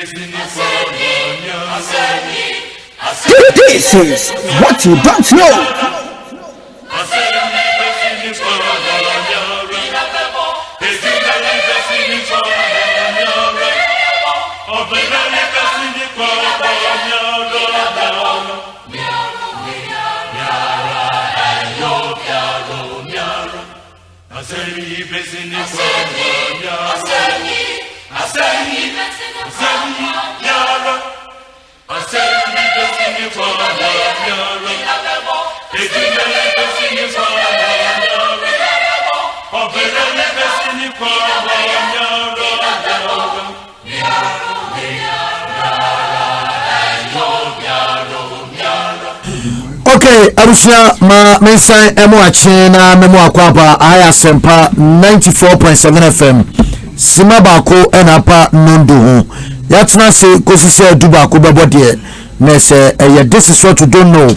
This is what you don't know. Okay, Arusha ma mensa emo achina memo akwapa ASEMPA 94.7 FM sima bako enapa nondu hu yatna se kosise duba ko bebode na se this is what you don't know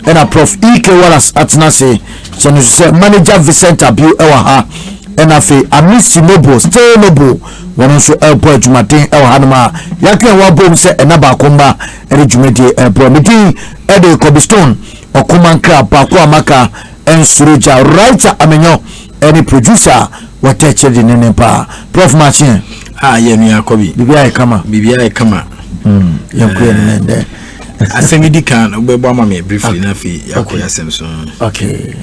ena Prof Wallace atna se chenu se manager Vincent Abiu ewa ha ena fe amisi nobo stay nobo wono so elpo adwumaden ewa ha ma yakwe wa bom se ena bako mba ere dwumadi elpo medi ede Cobblestone okumankra bako amaka ensuruja writer amenyo any producer wateche di nenepa Prof Machin yemi akobi bibia kama yakwe nende asemidi kan obebo ama me briefly na fi yakwe asemso okay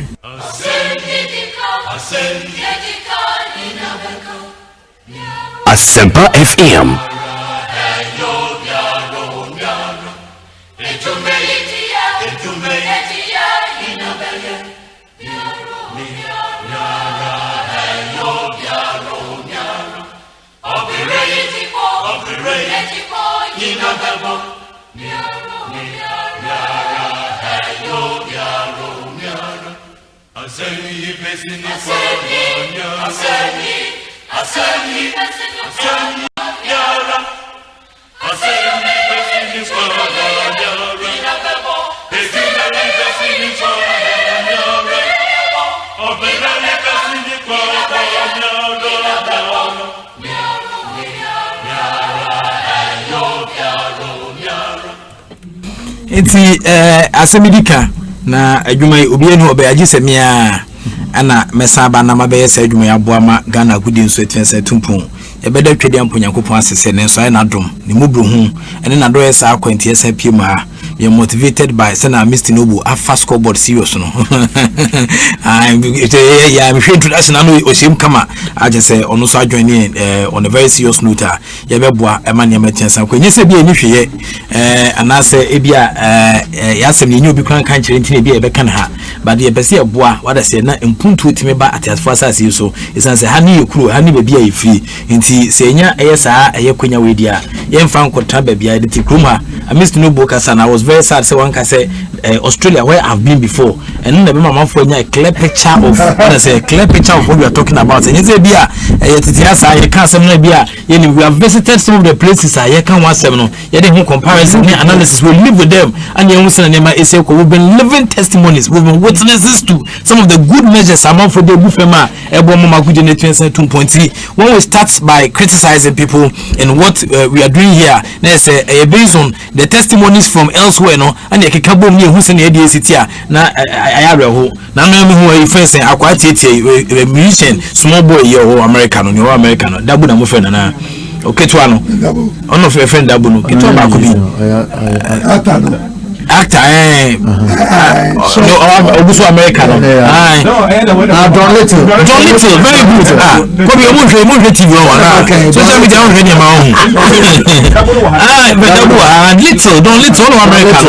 ASEMPA FM enti asemidika na adwuma obi enu obe agisemia ana mesaba na mabe se adwuma ya boama Ghana gudi nso etense tumpun ebeda twede amponyankopon asese ne nso na dom ne mubru hu ene na do esa akwenti esa pima you motivated by sana Mr. Nobu afa scoreboard serious no I'm introduction anu osim kama aje se ono so adwene on a very serious note ya beboa ema ne metensa ko nyese bi eni hweye anase ebia yasem ne nyobi kran kan kire ntine bia ebeka na ha but ye bese eboa wada se na mpuntu otime ba atiasfo asase so isan se ha ne yekuru ha ne bia yefiri nti se enya eyesa eyekonya wedia ye mfa nkota bia de tikruma Mr. Nobu kasa na was very sad say one can say Australia where I've been before and then mama for a clear picture of a clear picture of what we are talking about and you say bia you can't say bia we have visited some of the places I can want seven you comparison analysis we live with them and you we've been living testimonies we've been witnesses to some of the good measures among for the bufema when we start by criticizing people and what we are doing here let's say based on the testimonies from elsewhere no and you can come here who say na DCT na ayare ho na no me hu ifense akwa tietie musician small boy here American no American dabu na mo friend na oketwa no ono friend dabu no ketwa ba ko bi actor no obuso American no John Little very good ko bi mo hwe TV one social media on hwe ma ho Little Don Little no American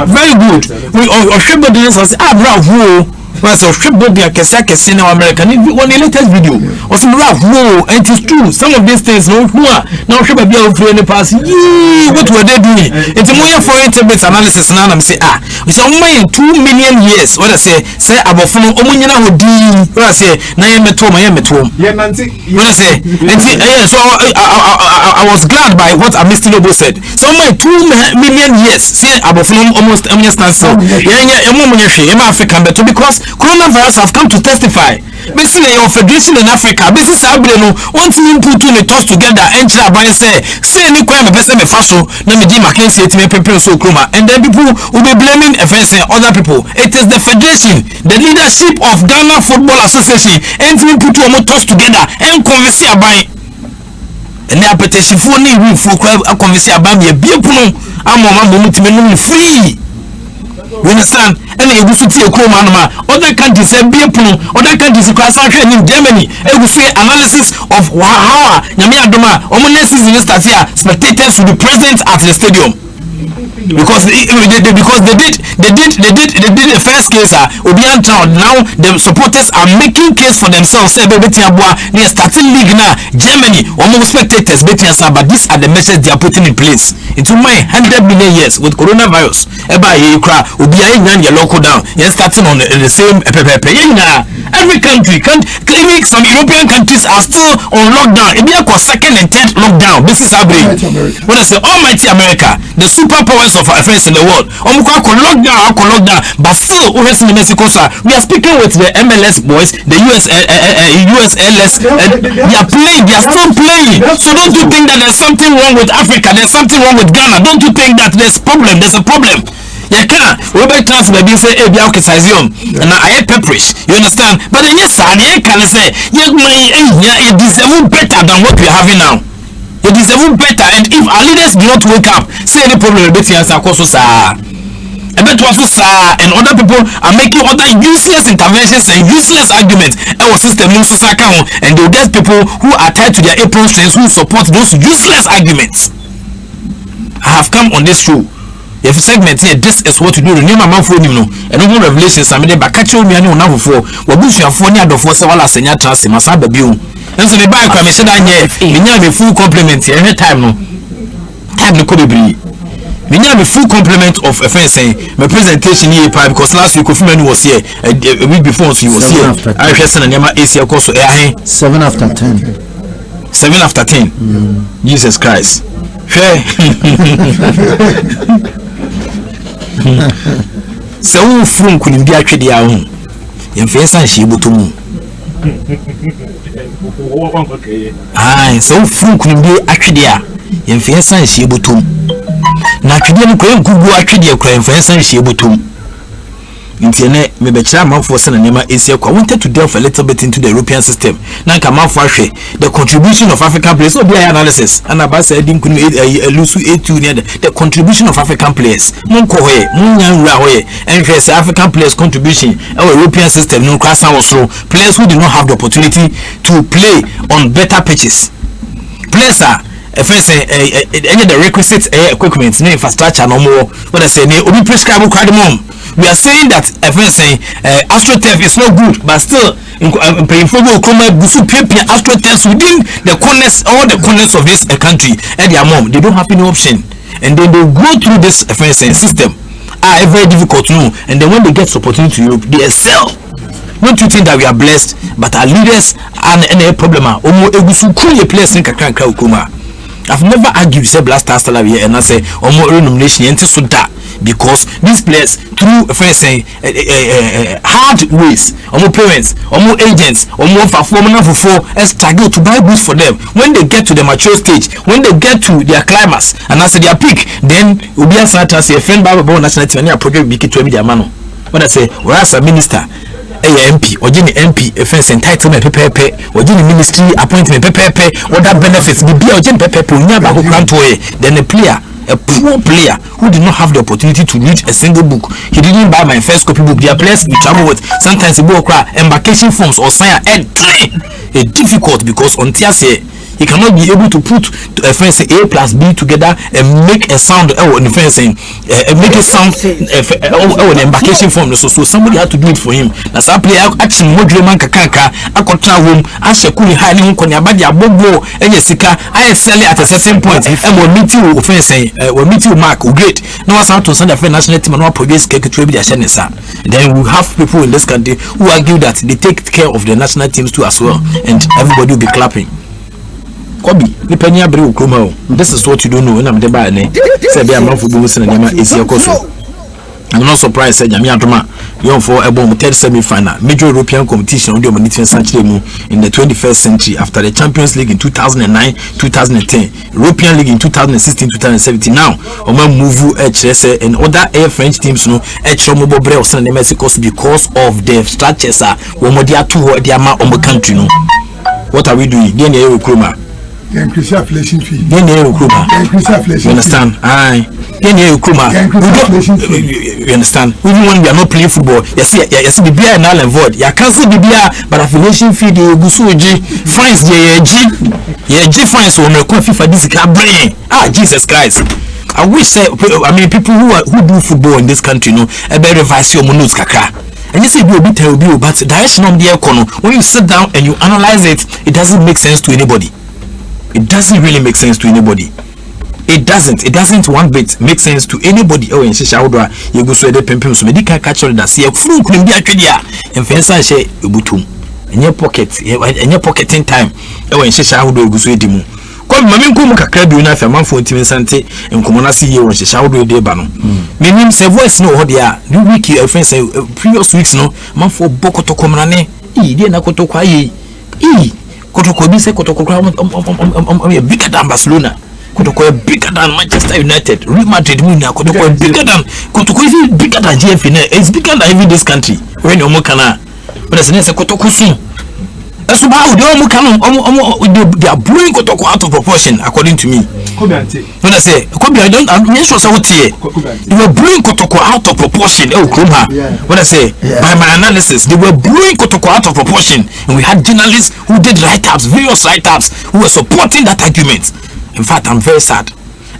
very good we oshebodi us bravo was a shipboard kese na America one latest video was whoa and it is true some of these things no now should be able to pass what were they doing it's more foreign bits analysis now I'm say it's only 2 million years what I say about from omunyana hodi what I say na yemeto what I say so I was glad by what Mr. Nobu said so only 2 million years say about from almost African but because coronavirus have come to testify Basically, your federation in Africa, basically, Sabrino, want to put two toss together and try by say any crime, person, fashion, Namiji Mackenzie, so Kruma, and then people will be blaming other people. It is the federation, the leadership of Ghana Football Association, and we put two toss together and converse about. And the petition for me, we for a conversation about me, a beer puno, I'm on free. You understand? And you go to a Kroma, other countries have beer puno, other countries across in Germany, and we say analysis of how Yamia Doma, Omonesis in this year, spectators will be present at the stadium. Because they did the first case Obian Town. Now the supporters are making case for themselves. Say they are starting league now. Germany almost spectators betting us, but these are the measures they are putting in place. Into my 100 million years with coronavirus. Your local down. You're starting on the same every country even some European countries are still on lockdown. It be a second and third lockdown. This is happening. When I say almighty America, the superpowers of our friends in the world. Lockdown, but still, we are speaking with the MLS boys, the USLS. They are playing, they are still playing. So don't you think that there's something wrong with Africa? There's something wrong with Ghana? Don't you think that there's problem? There's a problem. You can't. Robert Trans maybe say, "Hey, be okay, Sazium." And I pepperish. You understand? But then yes, I can say, "You deserve better than what we're having now. You deserve better." And if our leaders do not wake up, say any problem with the answer, and other people are making other useless interventions and useless arguments. Our system and they'll get people who are tied to their apron strings who support those useless arguments. I have come on this show. If you segment here, this is what you do. Remember, man, for you know, and no revelations. I mean, but catch you, me, I know now before. What bush you have for near the force of Wallace and your trust in Masaba Bill. And so the bike, I said, I have a full compliment here. Any time, no time, no could be. We have a full complement of offense. My presentation here, because last week, Kofiman was here, a week before, so he was here. I just and Yama AC, of course, 7 after 10. 7 after 10. Jesus Christ. So from couldn't be actually our own. In face and she would to move. So from couldn't be actually in face and she would to. Naturally, Google actually a crime for and she would to. Internet, maybe Chama for San and Asia. I wanted to delve a little bit into the European system. Now, come out for the contribution of African players. So, be analysis. And about said, the contribution of African players. Munkohe, Munyan and African players' contribution. Our European system, no class also players who did not have the opportunity to play on better pitches. Players are. First, any of the requisite equipment, no infrastructure, no more. What I say, we prescribe cardamom. We are saying that AstroTurf is not good, but still, AstroTurf within the corners, all the corners of this country, and their mom, they don't have any option, and then they go through this system. Are very difficult to know, and then when they get opportunity to Europe, they excel. Don't you think that we are blessed? But our leaders are a problem. I've never argued with Black Star salary and I say more nomination so that because these players through hard ways more parents more agents more for struggle to buy boots for them. When they get to the mature stage, when they get to their climax and I say their peak, then will be a say a friend Bible national team and project big to media man. When I say whereas a minister MP or Jenny MP offense entitlement pepe or Jenny ministry appointment pepe or that benefits be or Jenny pepe then a player, a poor player who did not have the opportunity to read a single book. He didn't buy my first copy book. Their players we travel with sometimes they cry embarkation forms or sign and it's difficult because on TSA he cannot be able to put a fence A plus B together and make a sound on the fence and make a sound an embarkation form. So somebody had to do it for him. That's a player action module man kakaka akotra room ashekuli hali nkonya badi abobo enyesika I sell at a certain point and we meet you offense we meet you mark great. Now as to send a national team and not produce cake to be their shenesa. Then we have people in this country who argue that they take care of the national teams too as well and everybody will be clapping. Kobi, the penny abu kumo. This is what you don't know when I'm the bad name. Say, be a man for Boots and Yama is your coso. I'm not surprised, said Yamiatoma. young for a bomb third semi-final major European competition on the century in the 21st century after the Champions League in 2009 2010 European League in 2016 2017 now move and other air French teams no Mexico because of the structures are country no. What are we doing? You understand? You understand? Even when we are not playing football, you see the beer and all void. You cancel the beer, but affiliation fee the Gusuji fines the G fines will make FIFA this brain. Jesus Christ. I wish people who do football in this country know a better revise your monos kaka. And you say be a bit terrible, but direction of the economy, when you sit down and you analyze it, it doesn't make sense to anybody. It doesn't really make sense to anybody. It doesn't one bit make sense to anybody. Oh, in Shishaudra, you go so the pimpim so medical catch on that. See a fruit can be a tredia and fancy share ubutum. In your pocket, in your pocketing time. Oh, in Shishaudra, go so dimu. Come, Mammy Kumaka Krabi, enough a man for Timisante and Comonasi, you was a Shishaudra de Bano. Meaning, say voice no, what they are. New week, your friends say previous weeks no, man for Bokoto Comrane, Dina Kotokai, Kotokobi say Kotokra, bigger than Barcelona. Kotoko bigger than Manchester United, Real Madrid, Kotoko bigger than Kotoko even bigger than GFN. It's bigger than even this country. When you're Mokana, but as an answer, Kotoko soon. That's how they are blowing Kotoko out of proportion, according to me. When I say, I'm not sure they were blowing Kotoko out of proportion. Oh, Kruma. When I say, by my analysis, they were blowing Kotoko out of proportion, and we had journalists who did write-ups, various write-ups, who were supporting that argument. In fact, I'm very sad.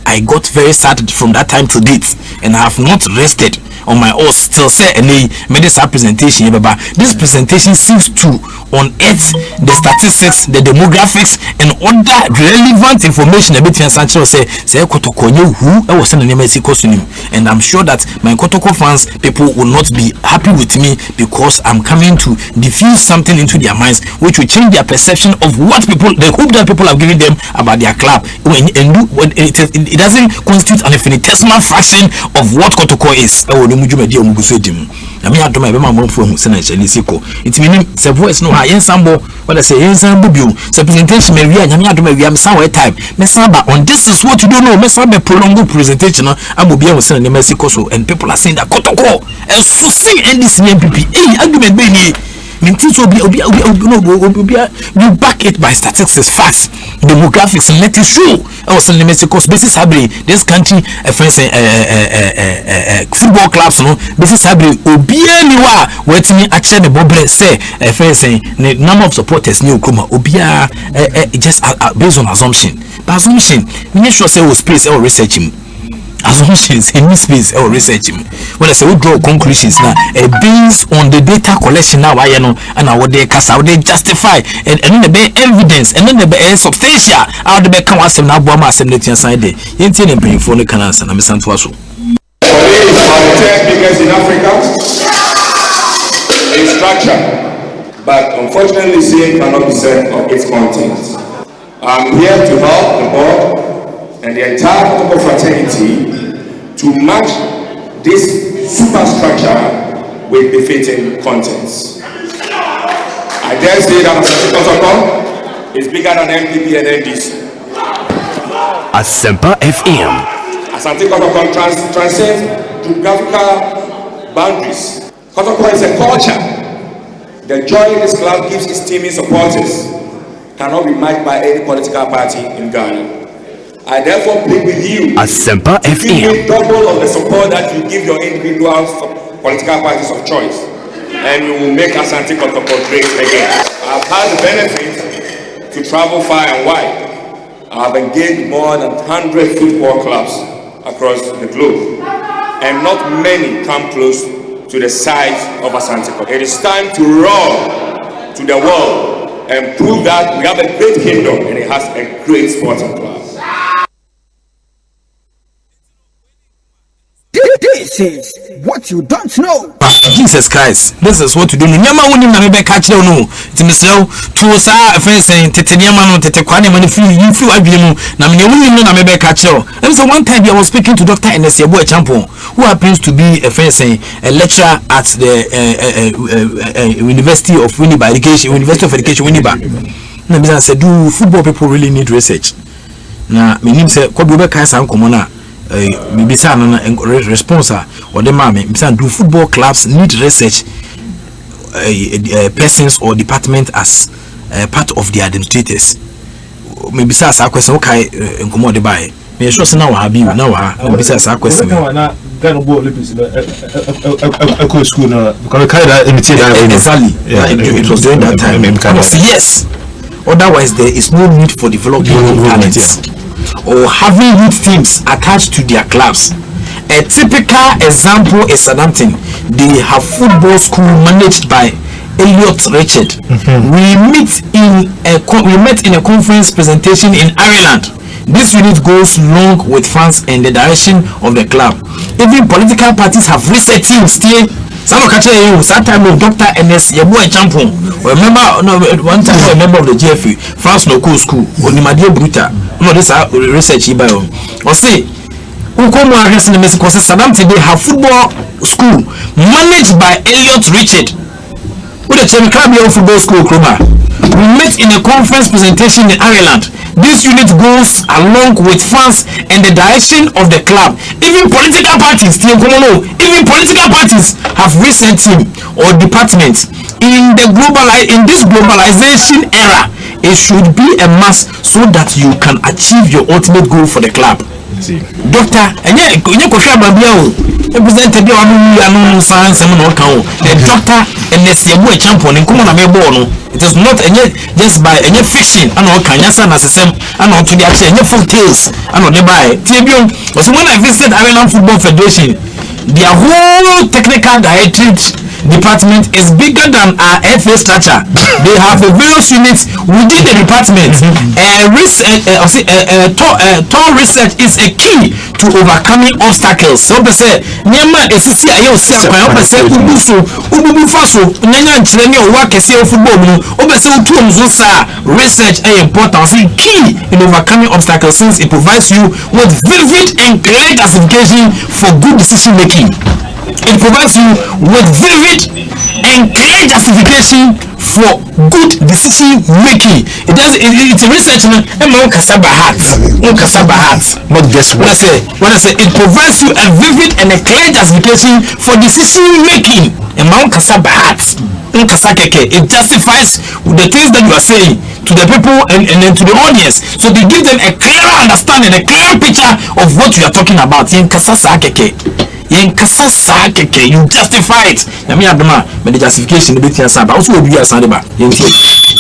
I got very sad from that time to date, and I have not rested on my oars still say and they made this presentation. But this presentation seems to unearth the statistics, the demographics, and other relevant information a bit Sancho say Kotoko who I was sending Mexico to him. And I'm sure that my Kotoko fans, people will not be happy with me because I'm coming to diffuse something into their minds which will change their perception of what people, the hope that people have given them about their club. It doesn't constitute an infinitesimal fraction of what Kotoko is. I mean, I don't remember from Senator. It means the voice no high ensemble. What I say, ensemble view. The presentation may be a somewhere time. Mesaba on this is what you don't know. Mesaba prolonged presentation. I will be able to send a Mexico and people are saying that Kotoko and so say and this MPP. Hey, argument baby. You back it by statistics, facts, demographics, and let it show. I was telling Mexico's basis habri this country, football clubs, no basis habri. Obia niwa wait me actually the bobre say the number of supporters new kuma obia just based on assumption. But assumption, we sure say we space or researching. Assumptions in this space or research when I say we draw conclusions now based on the data collection now I know and what they cast out they justify and then the be evidence and then the be substantial how the be come as now bomb as them inside there you think them bring for the canals and I'm saying to us so because in Africa in structure but unfortunately saying cannot be said of its content. I'm here to help the board and the entire protocol fraternity to match this superstructure with befitting contents. I dare say that the protocol is bigger than MPP and NDC. ASEMPA FM. Asante Protocol transcends geographical boundaries. Protocol is a culture. The joy this club gives its teaming supporters cannot be matched by any political party in Ghana. I therefore plead with you ASEMPA to give FM. me double of the support that you give your individual political parties of choice, and you will make Asante Kotoko great again. I've had the benefit to travel far and wide. I've engaged more than 100 football clubs across the globe, and not many come close to the size of Asante Kotoko. It is time to roar to the world and prove that we have a great kingdom and it has a great sporting club. This This is what you don't know. Jesus Christ, this is what you do. Nyama woni na me be catch you no. Ti mesrew to sa offense tete nyama no tete kwane mani free you free adwene mu na me woni no na me be catch you. And so one time I was speaking to Dr. Enes Yebo Champion, who happens to be a lecturer at the University of Winneba Education, University of Education Winneba. Na me say do football people really need research. Na me nim say ko be ka san komo na Mibisa na response or the mama Mibisa do football clubs need research persons or department as part of the administrators. Mibisa sa question okay nkomo de buy me sure say na wa bi na wa Mibisa sa question na Ghana Ball Olympics a school na because kind exactly it was during that time yes, otherwise there is no need for developing talents or having youth teams attached to their clubs. A typical example is Southampton. They have football school managed by Elliot Richard. We met in a conference presentation in Ireland. This unit goes along with fans and the direction of the club. Even political parties have research teams still. Some of you, sometimes Dr. Enes Yebo Champion, remember one time a member of the GFU, France Local School, Onimadio Bruta, no, this research here. Or say, Ukomo Arrest in the Mexico, Southampton, they have football school managed by Elliot Richard. With the Chemical Football School, Kroma. We met in a conference presentation in Ireland. This unit goes along with fans and the direction of the club. Even political parties, even political parties have recent team or departments. In this globalization era, it should be a must so that you can achieve your ultimate goal for the club. Doctor, represented the science and Doctor Enes Yebo Champion in Kumana Mebono. It is not just by any fiction and all Kanyasa and ASEMPA and all to the action, any folk tales and all the by. Tibion was when I visited Ireland Football Federation, their whole technical directorate department is bigger than our FA structure. They have a various units within the department. Tall research is a key to overcoming obstacles. So they say, Nyama esisi ayo sia kwa obese ububu faso nyanya nchireni owa kese football obese utu mzusa research is important. See key in overcoming obstacles since it provides you with vivid and clear classification for good decision making. It provides you with vivid and clear justification for good decision making. It's a research not just when I say it provides you a vivid and a clear justification for decision making. It justifies the things that you are saying to the people and then to the audience, so they give them a clear understanding, a clear picture of what you are talking about. You justify it. The justification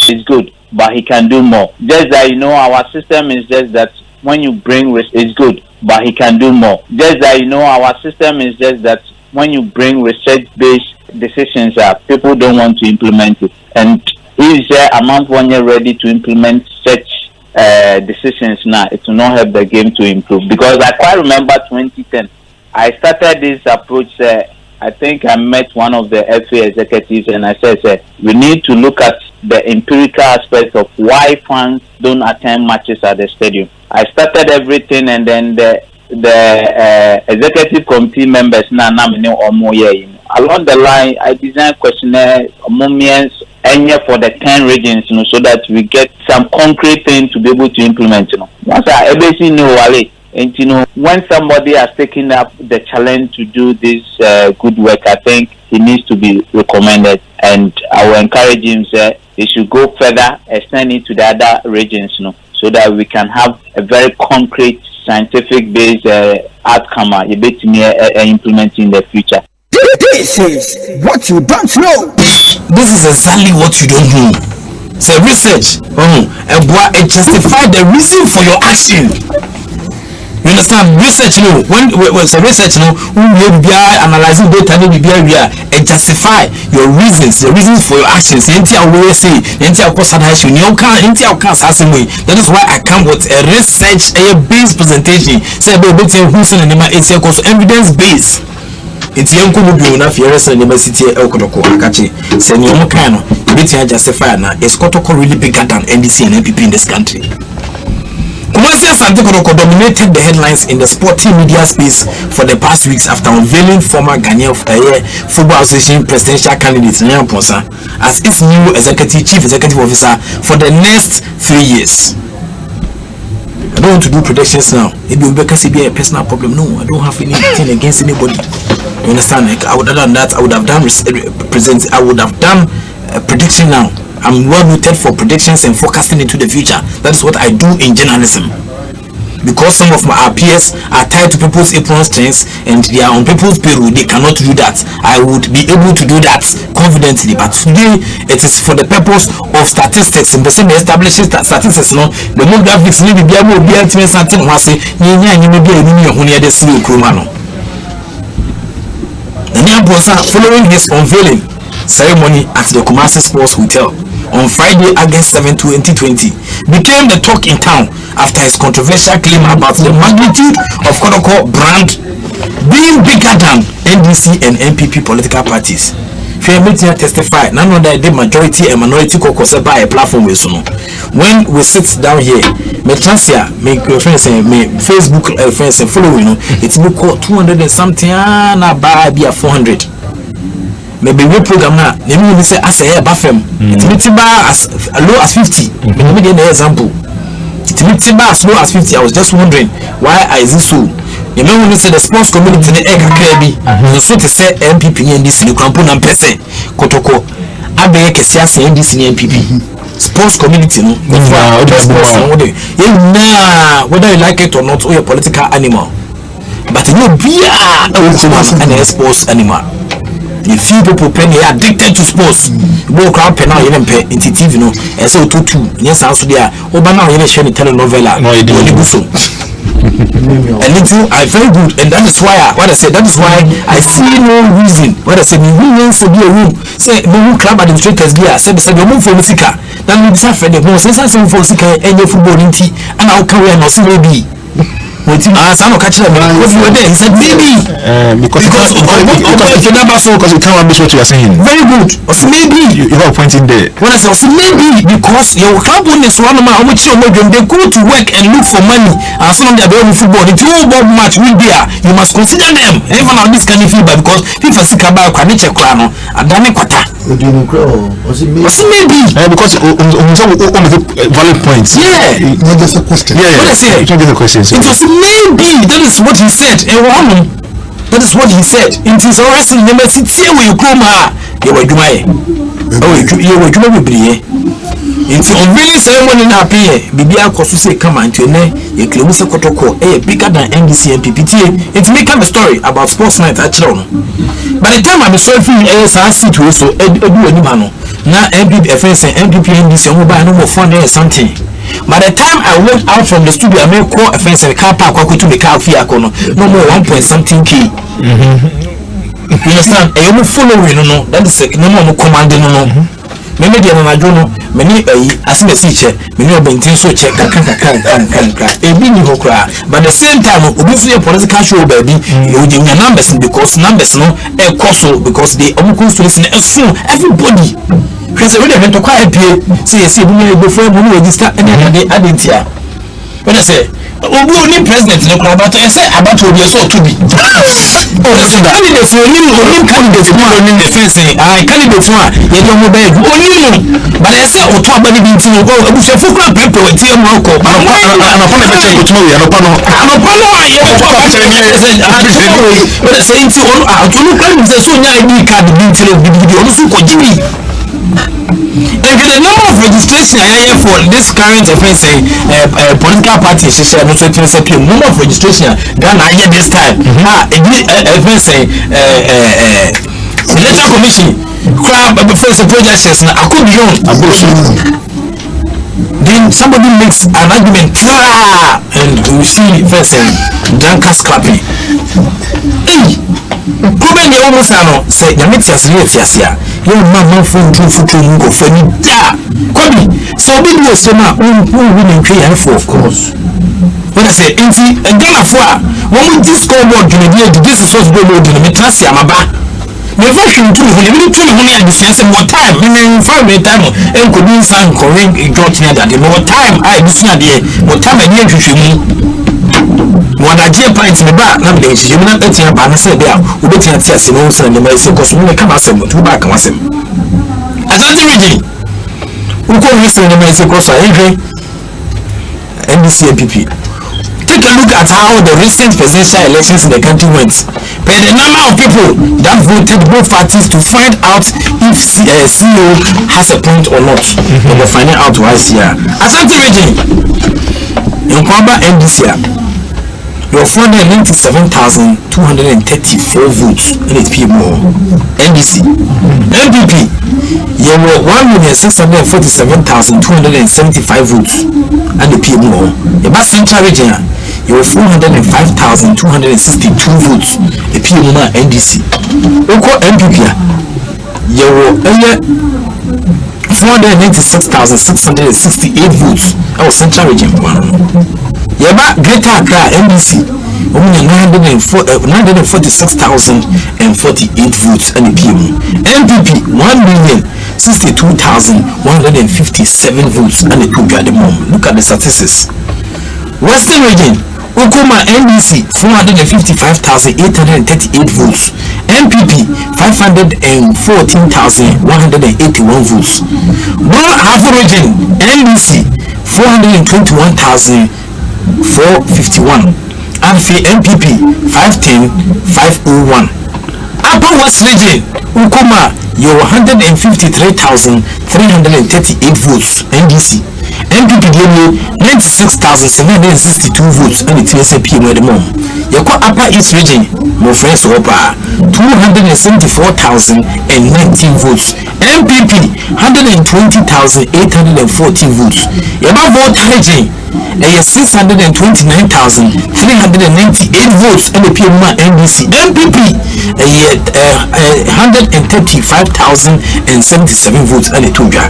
it's good, but he can do more. Just that our system is just that when you bring it's good, but he can do more. Just that our system is just that when you bring research-based decisions, people don't want to implement it. And if amount when you're ready to implement such decisions now, it will not help the game to improve. Because I quite remember 2010. I started this approach. I think I met one of the FA executives and I said, we need to look at the empirical aspects of why fans don't attend matches at the stadium. I started everything and then the executive committee members along the line, I designed questionnaire for the 10 regions, so that we get some concrete thing to be able to implement. Once I know and when somebody has taken up the challenge to do this good work, I think he needs to be recommended, and I will encourage him he should go further, extend it to the other regions, so that we can have a very concrete, scientific based outcome implement in the future. This is what you don't know. This is exactly what you don't know. So research, it justify the reason for your action. You understand? Research, when research, we be analyzing data, and justify your reasons, the reasons for your actions. That is why I come with a research based presentation. Say about who's in the evidence based. It's young Kubu na Fieres and University Okotoko Akachi. Senior Mokano, Bitia justify now is Kotoko really bigger than NDC and MPP in this country. Kumasi Asante Kotoko dominated the headlines in the sporting media space for the past weeks after unveiling former Ghanaian Football Association presidential candidate Nyan Ponsa as its new chief executive officer for the next 3 years. I don't want to do predictions now. It will be a personal problem. No, I don't have anything against anybody. You understand? Like, I would have done that. I would have done a prediction now. I'm well rooted for predictions and forecasting into the future. That is what I do in journalism. Because some of our peers are tied to people's apron strings and they are on people's payroll, they cannot do that. I would be able to do that confidently. But today, it is for the purpose of statistics. In the same establishing statistics, no, the demographics may be able to be something was say, following his unveiling ceremony at the Kumasi Sports Hotel on Friday, August 7, 2020, became the talk in town after his controversial claim about the magnitude of Kodoko brand being bigger than NDC and MPP political parties. Media testified, none of the majority and minority caucus by a platform. When we sit down here, my transia, my friends and my Facebook friends and following, it's book 200 and something, and I buy be a 400. Maybe we program now. Let me say ASEMPA FM. It's as low as 50. Let me give an example. It's as low as 50. I was just wondering why is it so? You know when you say the sports community the egg crabby, the so to say MPP and this new campaign and pese Kotoko. Abe Kesias and this MPP. Sports community, no. Whether you like it or not, or your political animal. But you be a sports animal. The few people penny addicted to sports. Go crowd pen now even pay into TV no. And so two. Yes, also there. Oba now even share the telenovela. No, it so. And it's very good, and that is why what I said. That is why I see no reason. What I said, we need to be a room. Say no club administrators be a said you move for musica. That means I said the most sensible for musica and your football in tea. And I'll carry on see maybe. I don't catch them because you were there. He said maybe because you can't miss what you are saying. Very good. Also maybe you have a point in there. When I say also maybe because your club owners one man how much they go to work and look for money and some of them are football. The two bob match will be there. You must consider them. Even on this kind of feedback because people see Kaba Kwaniche Kwano and Dani Kwata. Maybe because valid points. Yeah. That's a question. Yeah. What I say. It was maybe that is what he said. That is what he said. It is always in the message. Say we come you were Jumae. You were Jumae. Into unveiling ceremony na appear. Bibia Kosu say come and to you claim say Kotoko bigger than NDC and PPT. It make up a story about sports night at Children. By the time I'm surfing ASRC to so edu anybano. Now MPP FS and MPP NDC mobile no more fun there something. By the time I went out from the studio, I made call a fence and a car park to the car fee. No more 1 point something key. You understand? A you following no. That is no more commanding no. Many the I don't know. Many as a teacher, many of them so check can. But at the same time, obviously a political show baby, you give your numbers because numbers no a cost because they almost to listen soon everybody. Because I really went to quite happy. See, we before we register any other identity. When I say, only president no crowd, but I say about to be so to be. Oh, so candidates only candidates who are in the fence. I candidates who are you don't know only no. But I say, oh, to a body being to go. If you focus on people, it's your Marco. And upon a better to me, and upon but I say, to look at the Sonia ID card being to the also Jimmy. And the number of registration for this current offense political party number of registration Ghana this time electoral commission first projections I could be on then somebody makes an argument and we see first drunkards clapping. Problem you almost say you make your you man from go for me. Yeah, Kobe. So big was so now who will create for of course. When I say empty again for when we scoreboard this is what's going on in the class Yamaba. The version 2 when you tell me at the sense more time, meaning for me time and could be some correct got near that more time I listen at the more time I need to show me. When I get pints in the back, not the you not let your banner say there, who bet you at Simons and the Messi because we come as him to back was him. As I did, who call Mr. the Messi because I agree. NDC MPP. Take a look at how the recent presidential elections in the country went. By the number of people that voted both parties to find out if CEO has a point or not. And they're finding out why here. Asante region, in Kwamba NDC, there were 497,234 votes in it more. NDC. MPP, there were 1,647,275 votes and the more. The Central region, there were 405,262 votes. The more NDC. Oko MPP, there were 496,668 votes. Our Central region. Yaba Greater Accra NDC, 946,048 votes and the PM. MPP 1,062,157 votes and the two got the mom. Look at the statistics. Western region, Okuma NDC 455,838 votes. MPP 514,181 votes. One half region NDC 421,451 and for MPP 510,501. Upper West region, Ukuma, you 153,338 votes, NDC. MPP gave you 96,762 votes and it is a PM with the mom. Yako Upper East region, my friends, Opa, 274,019 votes. MPP 120,814 votes. Yaba vote region, 629,398 votes and the PM NDC. MPP 135,077 votes and the Tuga.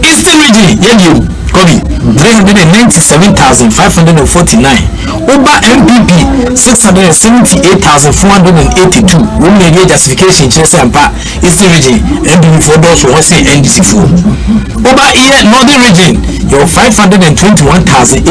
Eastern region, Yagu. 397,549. Oba MPP 678,482. Women justification just ASEMPA Eastern region MPP for those who say NDC for. Oba here Northern region your 521,850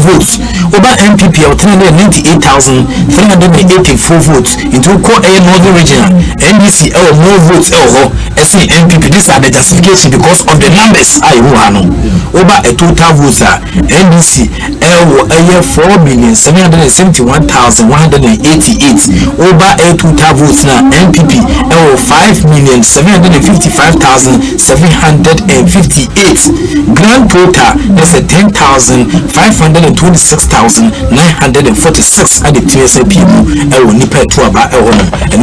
votes. Oba MPP your 398,384 votes. Into core Northern region NDC more votes say MPP. These are the justification because of the numbers I know. Over a total votes NDC 4,771,188 over a total votes now MPP 5,755,758 grand total is a 10,526,946 at the TSAP nipa to about and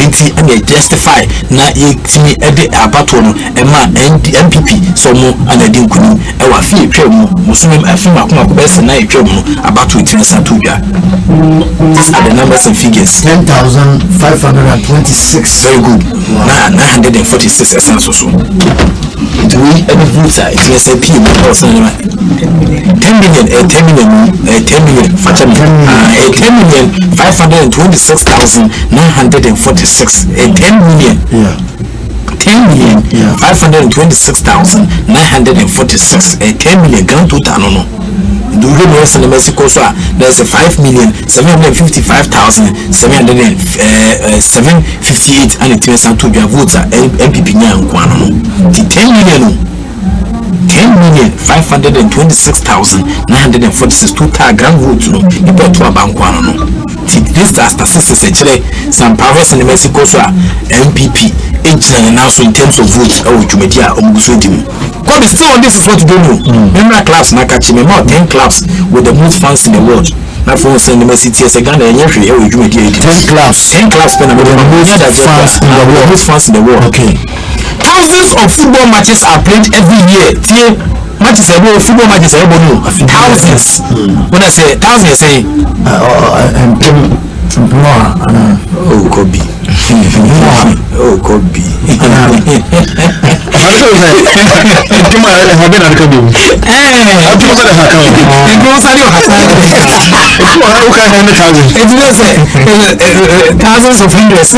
it justify na yetimi ede abatono ema MPP so mo anadin kunu ewa fi etwam muslim afim akoma ko bese na etwam abato itinsa tuja. These are the numbers and figures. 10,526. Very good. Wow. 946 essence so. Do we any votes are TSAP also 10 million 10 million 526,946 10 million. Yeah. 10,526,946 10 million grand total no. Do you know in Mexico so there's a 5,755,758 and it means to be a voter MPP nyan kwano no. 10,526,946 total grand vote no. Ipo to abankwano no. This statistics actually some province in Mexico so MPP and also in terms of votes or media God is still on this is what you don't know. Remember clubs na catch me more 10 clubs with the most fans in the world. Now for us in the city as a Ghana and every year 10 clubs with the most fans in the world. Most fans in the world. Okay. Thousands of football matches are played every year. Matches football matches thousands. When I say thousands, I say oh, could be. Oh, could be. thousands of hundreds.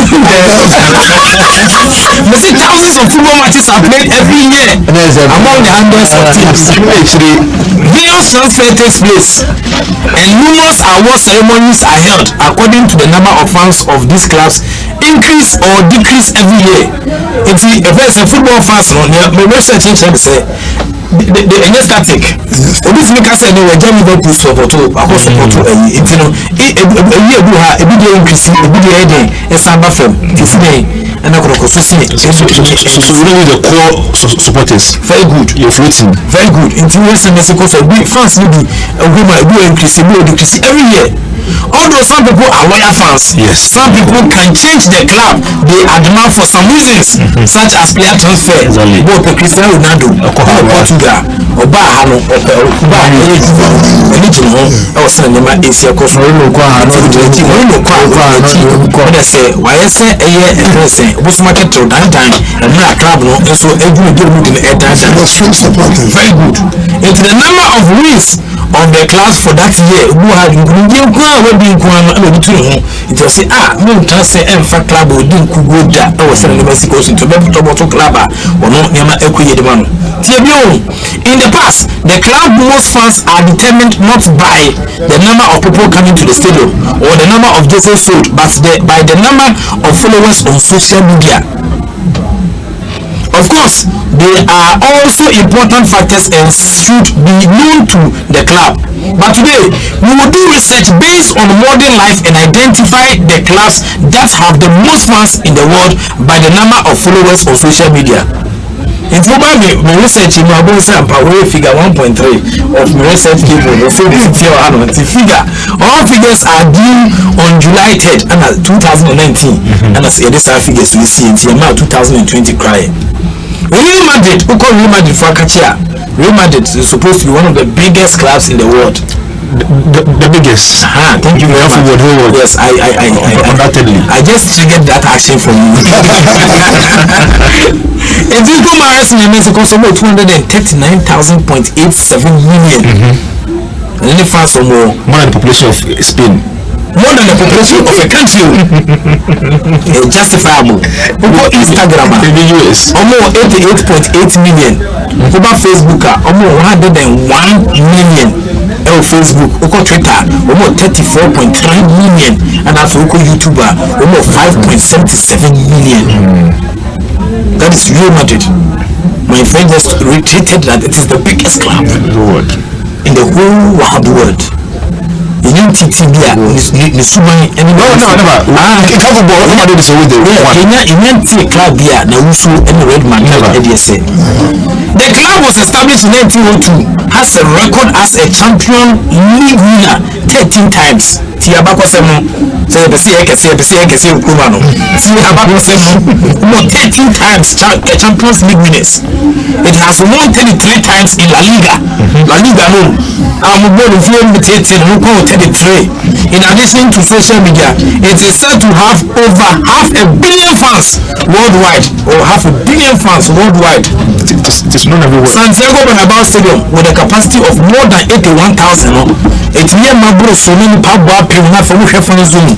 Thousands of football matches are played every year among the hundreds of teams. Various transfer takes place, and numerous award ceremonies are held according to the number of fans of these clubs increase or decrease every year. If there's a football fans, my research say the static. This make us say no, we're just Liverpool support to across support to a year do have a video increase, a video heading, a ASEMPA FM. This day, and I could also see it. So you know the core supporters. Very good. You're floating. Very good. In US and Mexico, so fans will be a woman, a increase, a decrease every year. Although some people are loyal fans, yes, some people can change the club they admire for some reasons, such as player transfer. Both Cristiano Ronaldo, Portugal, Obahano, original, or Sanema Asia Costa. Say, why I say a year and say, what's market to that time, and not club, and so every good in a time. Very good. It's the number of wins of the class for that year who had being it was say no can say fact club or didn't go there. I was selling the Mexico to Toboto club or no Yama Equity man. In the past, the club most fans are determined not by the number of people coming to the stadium or the number of jerseys sold, but by the number of followers on social media. Of course, they are also important factors and should be known to the club. But today, we will do research based on modern life and identify the clubs that have the most fans in the world by the number of followers on social media. If you buy my research in my figure 1.3 of my research people, figure all figures are due on July 3rd and 2019, and as this are figures we see in 2020 crying. Real Madrid, who call Real Madrid for Kachia? Real Madrid is supposed to be one of the biggest clubs in the world. The biggest. Thank you very much. Yes, I just triggered that action from you. If you go my in Mexico, so about 239,000.87 million. And then the fans are more than the population of Spain. More than the population of a country. Justifiable. Over Instagram in the US, almost 88.8 million. Over Facebook, almost 101 million. On Facebook, over Twitter, almost 34.3 million. And after YouTube, almost 5.77 million. That is Real Madrid. My friend just retweeted that it is the biggest club in the whole wide world. You TTB, the Suman, and no, never. Nobody is always the one. In club here, the Usu and the Red Man, never. The club was established in 1902, has a record as a champion league winner 13 times. Tiabako Semo, say the CAC, Kumano. Tiabako Semo, 13 times Champions League winners. It has won 33 times in La Liga. La Liga, no. I'm going to film the 33. In addition to social media, it is said to have over 500 million fans worldwide, or 500 million fans worldwide. It's not everywhere. Santiago Bernabeu Stadium with a capacity of more than 81,000. It's near Mabro, so many pub not for which fans zoom.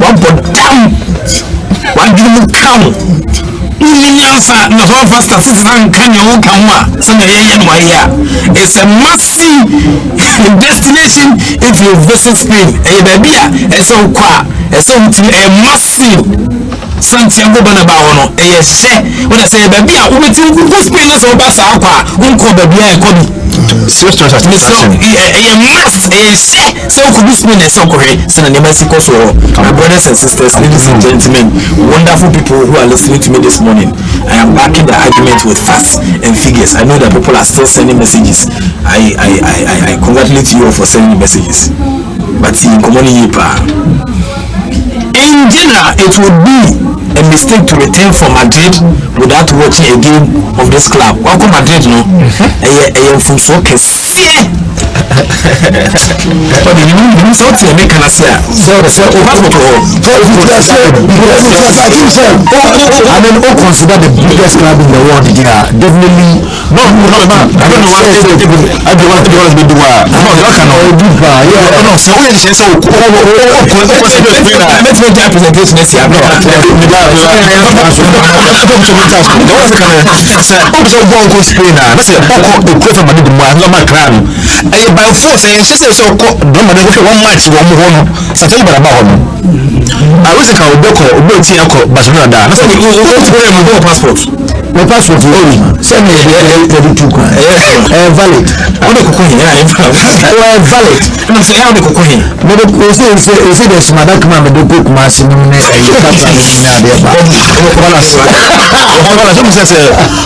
One but damn, one give come. It's a massive destination if you visit Spain. It's so massive Santiago Bernabeu. When I say baby, Spain is over Sapa, serious transaction. So could this mean a soccer? My brothers and sisters, ladies and gentlemen, wonderful people who are listening to me this morning. I am backing the argument with facts and figures. I know that people are still sending messages. I congratulate you all for sending messages. But in general, it would be a mistake to return from Madrid without watching a game of this club. Welcome Madrid, no? I am from soccer. you so to make an answer. So I mean, who consider the biggest club in the world? Yeah, definitely. No, I don't know what it is. I don't want to do it. No, so we are so let's make that presentation next year. By force, and she says, so one match, one more. Certainly, but about I was a cow, Barcelona. That's what we passport. My passport send me valid. Valid. I'm saying, how the cocoon. You say there's Madame the book machine.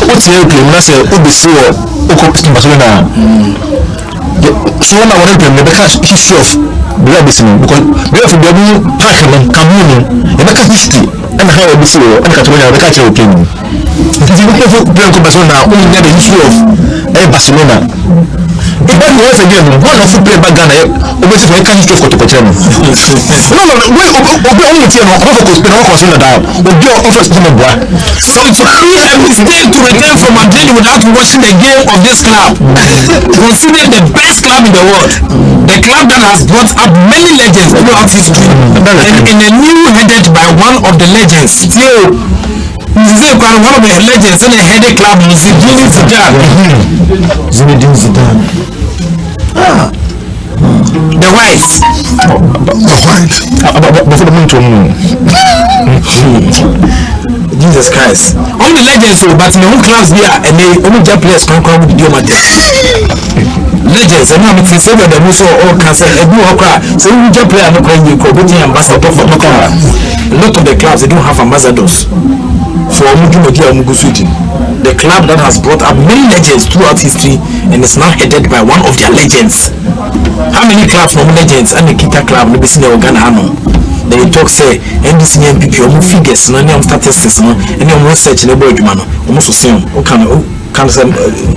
What's your claim? That's a Obisua, Barcelona. So when I want to make a history of the Abyssinian, because we have to do Parkman, Cameroon, and make a history, and how Abyssinian and Catalonia, the culture of King. It is a Barcelona, only the history of Barcelona. If that was again, one of the play back Ghana, always make a history of Cotopachen. No, we only tell no focus, but no concern that we do offer some of what. So it would be a mistake to return from Madrid without watching a game of this club. Considered the best club in the world, the club that has brought up many legends throughout history, and in a new headed by one of the legends. Still, one of the legends in a headed club, Zinedine Zidane. The white. Jesus Christ. All the legends, but in the whole class here, and they only just players can come with the legends, and I'm saying that the most all cancer, and do okra. So we just play and you could be ambassador for okra. A lot of the clubs they don't have ambassadors for the club that has brought up many legends throughout history and is now headed by one of their legends. How many clubs from legends and the Kita club no be seen Ghana no? They talk say NDC MPP omo figures no any statistics no any research na boy adwuma no omo so see o kan say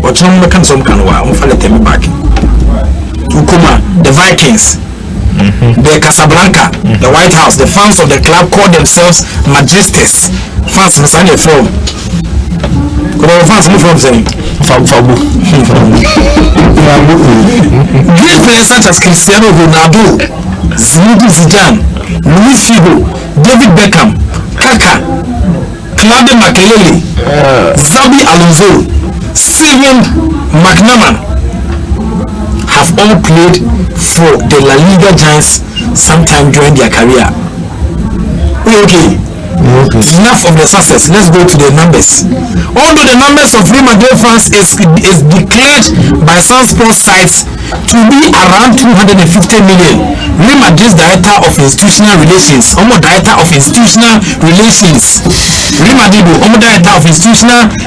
o chan no kan some kan wa omo fa let me back. Ukuma the Vikings, the Casablanca, the White House, the fans of the club call themselves Majesties. Fans must sign a form. Fans move from saying great players such as Cristiano Ronaldo, Zinedine Zidane, Luis Figo, David Beckham, Kaka, Claude Makelele, Xabi Alonso, Steven McManaman have all played for the La Liga Giants sometime during their career. Okay. Enough of the success. Let's go to the numbers. Although the numbers of Real Madrid fans is declared by some sports sites to be around 250 million. Real Madrid's director of institutional relations, Real Madrid, director of institutional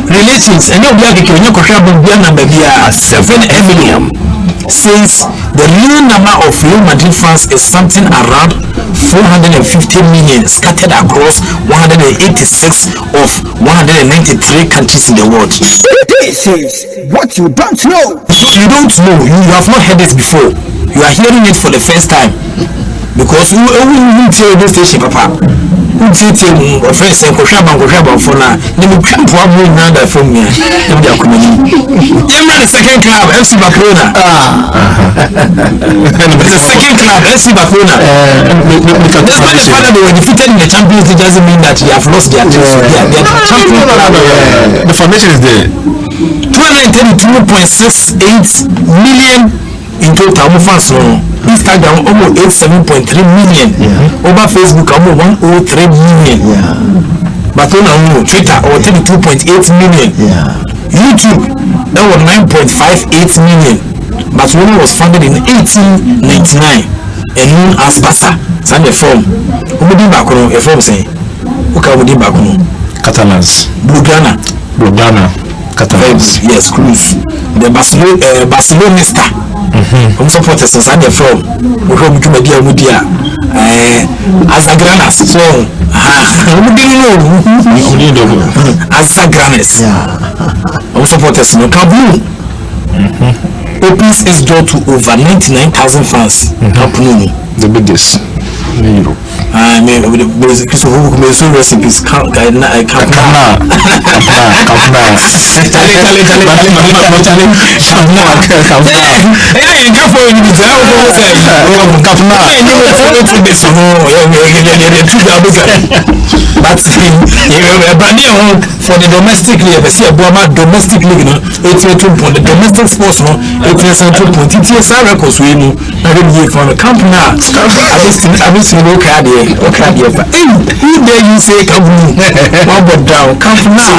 relations, and says the real number of Real Madrid fans is something around 450 million scattered across 186 of 193 countries in the world. This is what you don't know. You don't know. You have not heard it before. You are hearing it for the first time. Because we tell this station, Papa. We tell friends and Koshaba for now. They will come for another from me. The second club, FC Barcelona. The second club, FC Barcelona. Despite the fact that they were defeated in the Champions League, doesn't mean that they have lost their team. They are the champion club. The formation is there. 232.68 million in total fans. Instagram almost 87.3 million. Over Facebook almost 103 million. But on Twitter or 32.8 million. YouTube that was 9.58 million. But when it was founded in 1899 and known as Bassa. Sunday form. Umudi Bakuno, a form saying Ukawudi Bakuno. Catalans. Blaugrana. Catalans. Yes, Cruz. The Barcelonista. Supporters and they're from Mudia Azagranas. So who didn't know Azagranas? Supporters no Kabul. opens its door to over 99,000 fans. The biggest in Europe. I mean, so recipes can't for the domestic league, I see a domestic league, the domestic sports, it's a records we know. I didn't from the camp now. I was who dare you say Kabul? One down, camp now.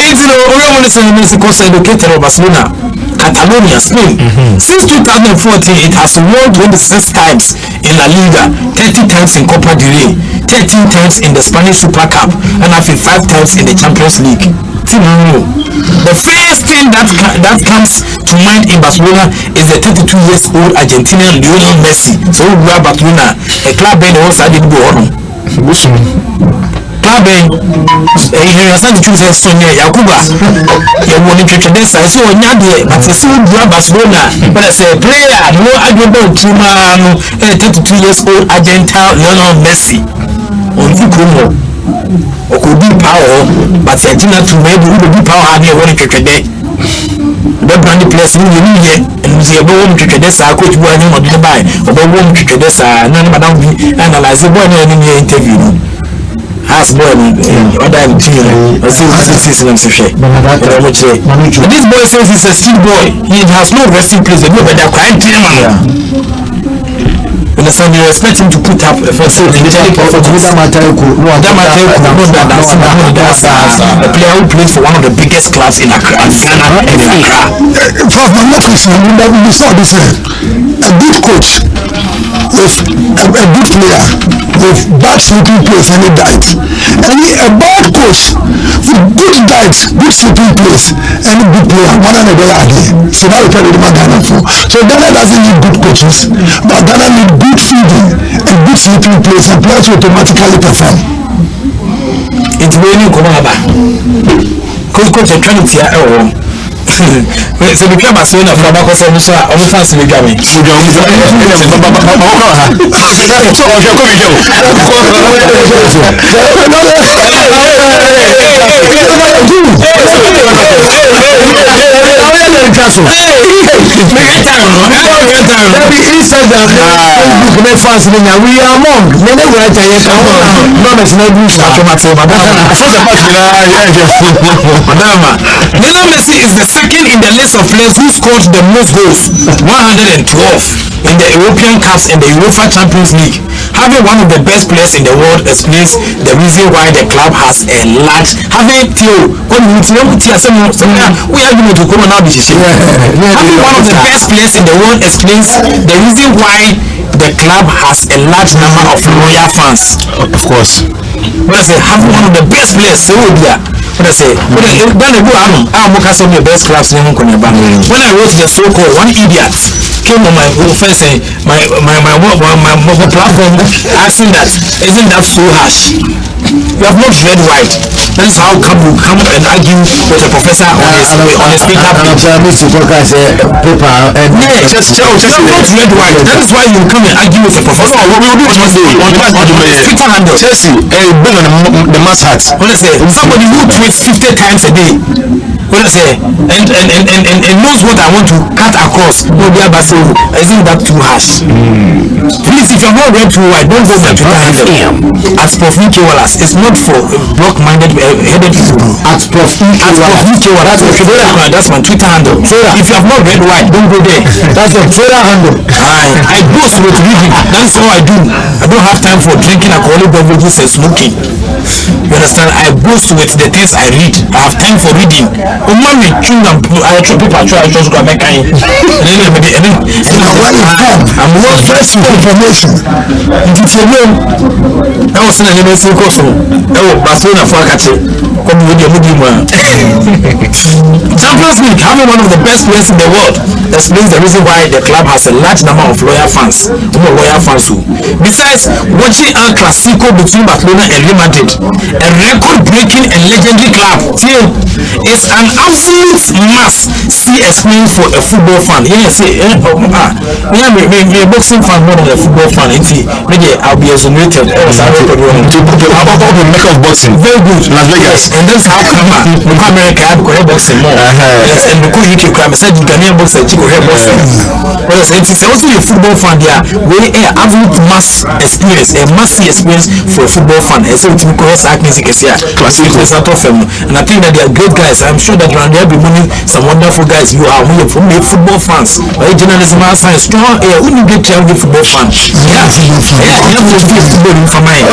It's the course educator of Barcelona, Catalonia, Spain. Since 2014, it has won 26 times in La Liga, 30 times in Copa del Rey, 13 times in the Spanish Super Cup, and I think 5 times in the Champions League. The first thing that comes to mind in Barcelona is the 32-year-old Argentinian Lionel Messi. So we are Barcelona, a club in the whole side of the world. Club in the choose Sonia Yakuba. You want to treat this as so Nadia, but it's so Barcelona. But as a player, no argument to man, 32-year-old Argentine Lionel Messi. On the Kumo. Or could be power, but I did not to maybe who would be power here when it today. The brandy place who you need and see a bone to this, I could go any more to buy, or the woman to this, none of them analyze the one in the interview. Ask boy, what I'm doing, I see what this is. This boy says he's a still boy, he has no resting place, and nobody are crying to him. Understand, you expect him to put up a first a player who plays for one of the biggest clubs in Accra, Ghana, and in Accra. Prof, I'm not concerned that we saw this. A good coach with a good player with bad sleeping place and a diet, and a bad coach with good diet, good sleeping place and a good player, one and a dollar. So now we can remember Ghana for. So Ghana doesn't need good coaches, but Ghana need good feeding and good sleeping place, and players will automatically perform. It's really cool. Coach, trying to hear. So the club has won a from Bako Semisha, almost the Gami. Messi is the second in the list of players who scored the most goals, 112 in the European Cups and the UEFA Champions League. Having one of the best players in the world explains the reason why the club has a large. Having one of the best players in the world explains the reason why the club has a large number of loyal fans. Of course. When I say having one of the best players, so yeah. When I say, when I some of the best clubs in Hong Kong. When I wrote the so-called one idiot came on my first my platform asking that, isn't that so harsh? You have not read right. That is how come you come and argue with a professor on his paper. Just not read right. That is why you come and argue with a professor. What we will do on Twitter handle. Chelsea, bring on the mass hat. When I say somebody who tweets 50 times a day. When I say and knows what I want to cut across. No, the other say, isn't that too harsh? Please, if you have not read through, I don't go back to that handle. As Prof. Wallace, it's not for block-minded headed people. As Prof. Wallace, that's my Twitter handle. If you have not read right, don't go there. That's your Twitter handle. I boast with reading. That's all I do. I don't have time for drinking alcoholic beverages and smoking. You understand? I boast with the things I read. I have time for reading. I'm very information. I was in a university course. Oh, Barcelona for a catch. Champions League, having one of the best players in the world, explains the reason why the club has a large number of loyal fans. Besides watching El Clasico between Barcelona and Real Madrid, a record-breaking and legendary club, is an absolute must see experience for a football fan. Yes, boxing fan more than a football fan. I'll be exonerated. Boxing. Very good. Las Vegas. And that's how come America have correct boxing more. Yes, and because UK crime said you can hear boxing, you correct boxing. Yes, it is also a football fan there. We absolute must experience, a must-see experience for a football fan. And so it's because I can see classic and I think that they are great guys. I'm sure that around there be money some wonderful guys. You are football fans. Journalism are strong. Who you get to be football fans? Yeah, you have to be football for mine.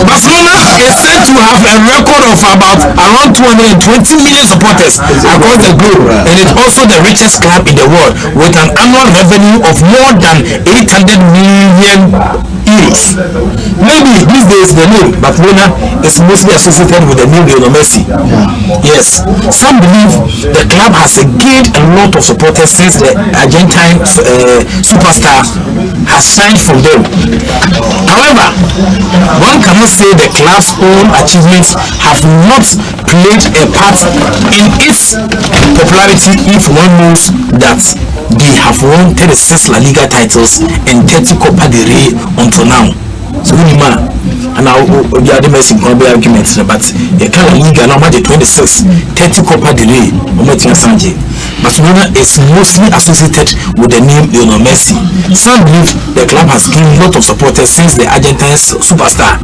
Barcelona is said to have a record of about around 220 million supporters across the globe, and it's also the richest club in the world with an annual revenue of more than 800 million euros. Maybe these days the name Barcelona is mostly associated with the name Lionel Messi. Yes, some believe the club has gained a lot of supporters since the Argentine superstar has signed from them. However, one cannot say the club's own achievements have not played a part in its popularity if one knows that they have won 36 La Liga titles and 30 Copa del Rey until now. So and now the other messing can be arguments, but the La Liga now the 26, 30 Copa del Rey, Barcelona is mostly associated with the name Lionel Messi. Some believe the club has gained a lot of supporters since the Argentine superstar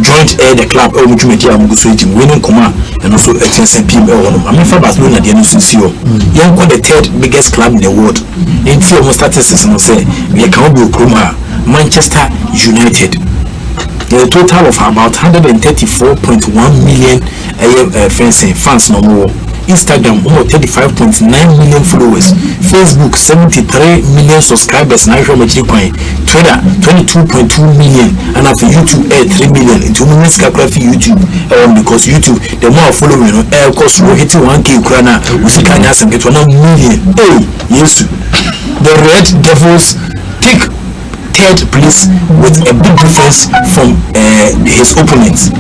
joined the club winning Kuma and also ASEMPA FM. I mean, for Barcelona, they are the third biggest club in the world. In almost statistics, say we can be Manchester United. The total of about 134.1 million fans no more. Instagram over 35.9 million followers, Facebook 73 million subscribers, Twitter 22.2 million, and after YouTube 3 million. Into minutes YouTube because YouTube the more following cost hitting 1K Ukraine we see Kanyas and get 1 million. Yes, the Red Devils take third place with a big difference from his opponents.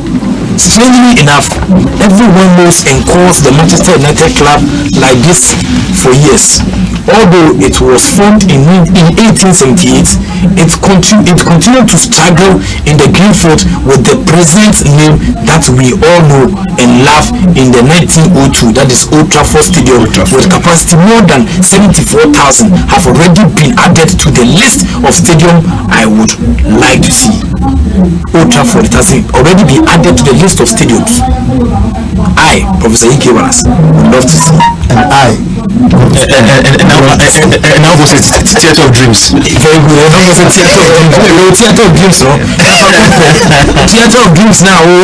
Strangely enough, everyone knows and calls the Manchester United club like this for years. Although it was formed in 1878, it continued to struggle in the green field with the present name that we all know and love in the 1902, that is Old Trafford Stadium, with capacity more than 74,000 have already been added to the list of stadium I would like to see. Old Trafford, it has already been added to the list of stadiums I, Professor Wallace, would love to see. And I now was a theater of dreams. Very good. Now was a theater of dreams. Theater of dreams, no? Theater of dreams now. Theater of dreams. One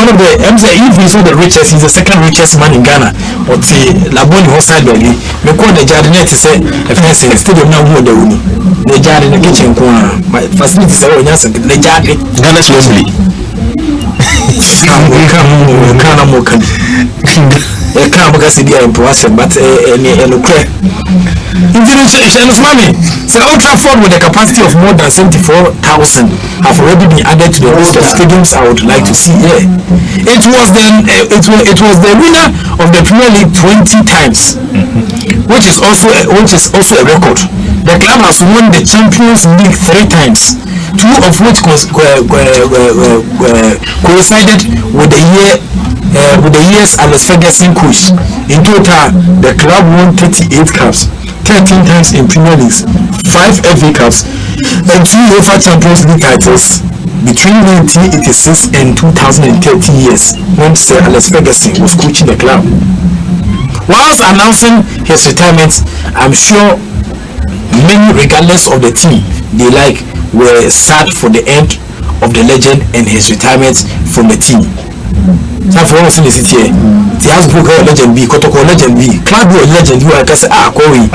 of the if he's not the richest, he's the second richest man in Ghana. But Laboni outside the league, we call the Jardinet to say a fancy stadium now more the room. The Jard in the kitchen corner. My facilities are the Jard. Ghana's Wembley. I can't because they are in possession, but International money. So Old Trafford with a capacity of more than 74,000 have already been added to the list of stadiums I would like to see here. It was the winner of the Premier League 20 times, which is also a record. The club has won the Champions League 3 times, 2 of which coincided with the years Alex Ferguson coach. In total, the club won 38 cups, 13 times in Premier Leagues, 5 FA Cups, and 2 UEFA Champions League titles between 1986 and 2013 years when Sir Alex Ferguson was coaching the club. Whilst announcing his retirement, I'm sure many, regardless of the team they like, were sad for the end of the legend and his retirement from the team. Time for us in the city here. The house book legend B, Kotoko legend B, Club legend. You are say Corey.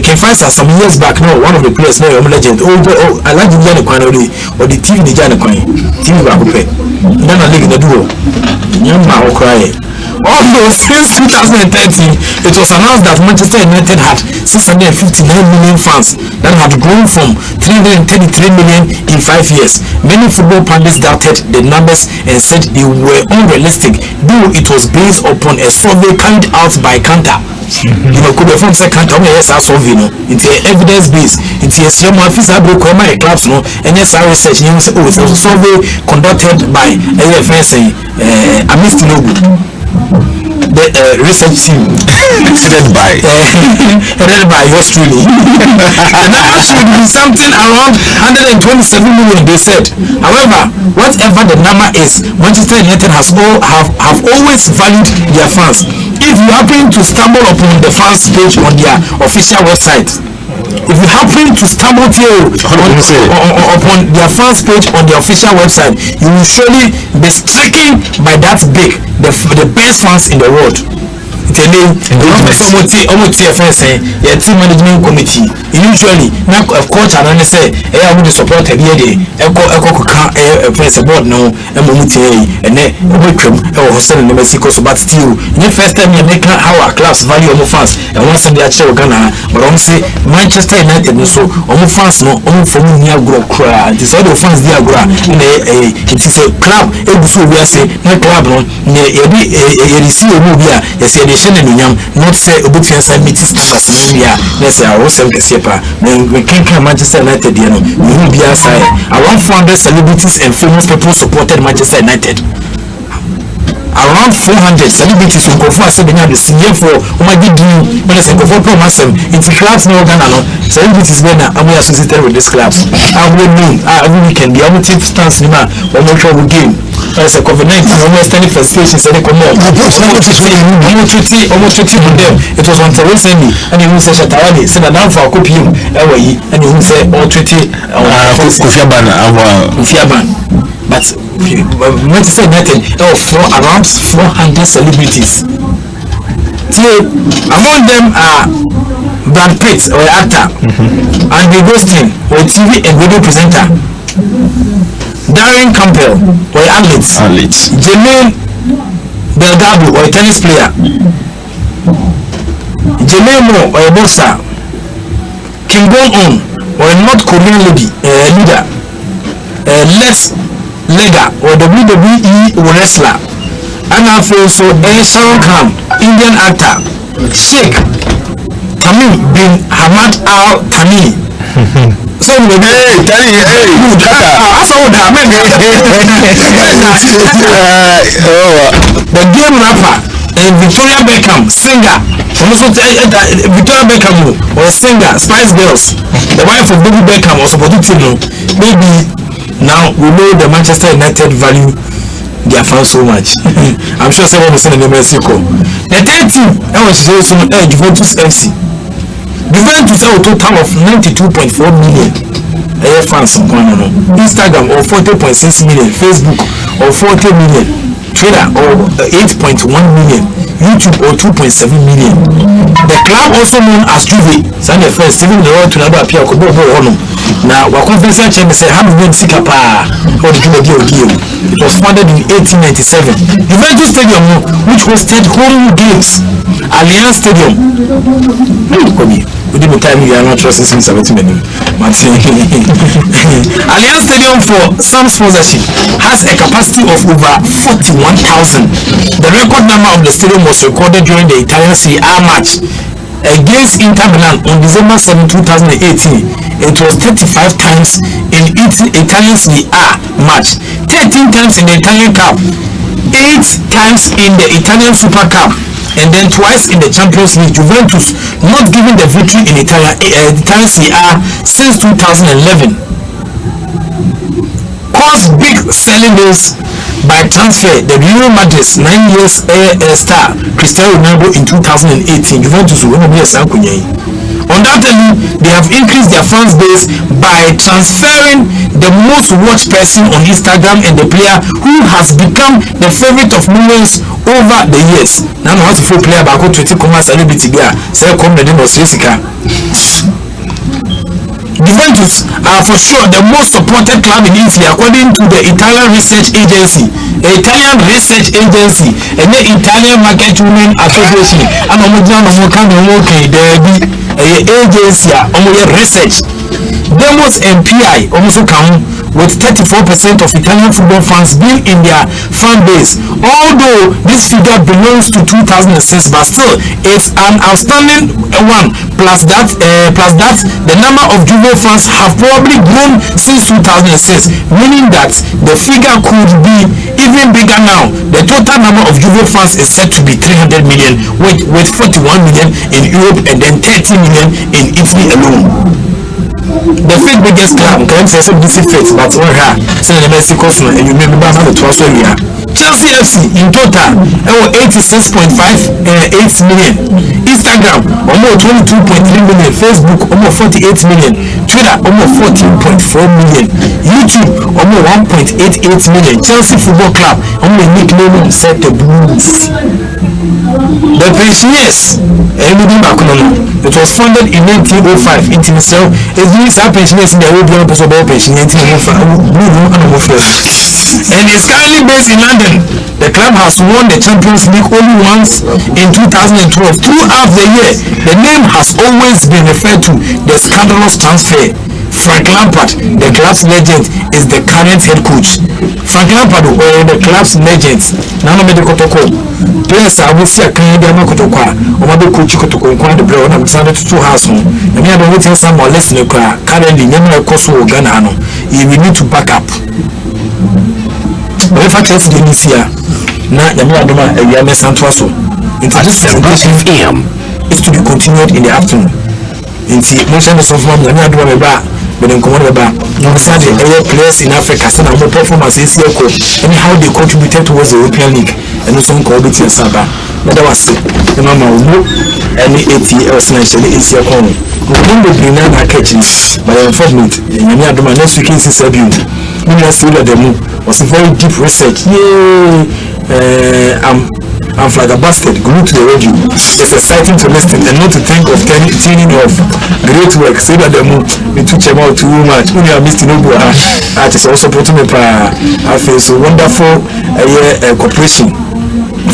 Can find some years back now. One of the players now, legend. I like the Jana Coin or the TV the Jana Coin. TV back up. Then I live in the duo. Yamma or cry. Although since 2013, it was announced that Manchester United had 659 million fans that had grown from 333 million in 5 years. Many football pundits doubted the numbers and said they were unrealistic, though it was based upon a survey carried out by Kantar. You know, could have found second time yes, I survey no. It's evidence based. It's a small office I broke my clubs no, and yes, I research. You say, oh, it was a survey conducted by AFS Amist Logo. The research team headed by yours truly. The number should be something around 127 million, they said. However, whatever the number is, Manchester United have always valued their fans. If you happen to stumble upon the fans page on their official website, if you happen to stumble upon their fans page on the official website, you will surely be stricken by that big, the best fans in the world. It's a name. Almost a team management committee. Usually, now of course, I don't say, I would support a day. Press a board now, and Momuti, and then or Hostel in Mexico. But still, the first time you make our class value of fans, and once they are Ghana, but I say Manchester United, so fans no, for me, Gura, this other fans, they are Gura, it is a club, we are saying, no club, no, you see a movie, you see not say about to meet standards in India. Let's say I was saying we can't come Manchester United, you know, we will be outside. Around 400 celebrities and famous people supported Manchester United. Around 400 celebrities who go for a seminar this year for my good when I say go for massive into clubs no Ghana no celebrities when I'm associated with these clubs. I will know every weekend the only team stands in one more trouble game. As a COVID-19 almost any frustration said they come out. Almost treaty with them. It was on Thursday and he said Shatawani said a now for a copy and he said all treaty Fiaban. But Manchester United for around 400 celebrities. Among them are Brad Pitt or actor, Andy Gostin or TV and radio presenter, Darren Campbell or athlete, Jermaine Delgado or a tennis player, Jermaine Moore or a boxer, Kim Jong-un or a North Korean leader, Lex Lega or WWE wrestler, and also Shahrukh Khan, Indian actor, Sheikh Tamim bin Hamad Al Thani. So the game rapper and Victoria Beckham, singer. Victoria Beckham or singer, Spice Girls, the wife of David Beckham was supposed to know. Maybe now we know the Manchester United value their fans so much. I'm sure someone will send a Mexico. The third team, I was saying Juventus FC. Juventus have a total of 92.4 million fans on Instagram or 40.6 million, Facebook or 40 million, Twitter or 8.1 million, YouTube or 2.7 million. The club also known as Juve, Sunday first, Steven Leroy to another appear now our conference chairman said how many Sikapa or the deal. It was founded in 1897. Juventus Stadium, which hosted home games, Allianz Stadium. Within the time you are not trusting 70 million. Allianz Stadium for some sponsorship has a capacity of over 41,000. The record number of the stadium was recorded during the Italian Serie A match against Inter Milan on December 7, 2018. It was 35 times in Italian Serie A match, 13 times in the Italian Cup, 8 times in the Italian Super Cup, and then twice in the Champions League. Juventus not given the victory in Italian Serie A since 2011. Caused big selling deals by transfer the Real Madrid's 9 years star Cristiano Ronaldo in 2018. Juventus will be a Sankunyai. Undoubtedly, they have increased their fans base by transferring the most watched person on Instagram and the player who has become the favorite of millions over the years. Now, how to full player back to 20 celebrity there. Say, come the name of Jessica. Juventus are for sure the most supported club in Italy according to the Italian research agency. The Italian research agency and the Italian Market Women Association. And agency research. Demos and PI also count with 34% of Italian football fans being in their fan base. Although this figure belongs to 2006, but still it's an outstanding one. Plus that the number of Juve fans have probably grown since 2006, meaning that the figure could be even bigger now. The total number of Juve fans is said to be 300 million, with 41 million in Europe and then 30 million in Italy alone. The fifth biggest club can say some DC fifth, but on her send the Mexico and you remember about the Australia. Chelsea FC in total 86.58 million. Instagram almost 22.3 million. Facebook almost 48 million. Twitter almost 14.4 million. YouTube almost 1.88 million. Chelsea Football Club almost nickname set the Blues. The pensioners, it was founded in 1905 in Timisel. It's doing some pensioners in the old one possible pension in 1905 and is currently based in London. The club has won the Champions League only once in 2012. Throughout the year, the name has always been referred to the scandalous transfer. Frank Lampard, the club's legend, is the current head coach. Frank Lampard, the club's legend. Nano medical toko. Players are with a Canadian Kotoko, or the coach Kotoko, the brown and decided to house. And we have been waiting some more less than currently, never Kosovo Ghana. You will need to back up. But if I tell you this year, now Yamadoma and Yames Santoso, ASEMPA FM is to be continued in the afternoon. In the motion of one, but in Commonwealth, you said players in Africa said our performance is here, and how they contributed towards the European League and also called it in Saba. But that was it. The normal any 80 else nationally is here. We don't be now catching by informant. And you have next week in Sabian. We are still at the move. Was a very deep research. I'm flabbergasted, glued to the radio. It's exciting to listen and not to think of turning off. Great work. Say that the move we took him out too much. Only I missed no boy. That is also putting me I feel so wonderful cooperation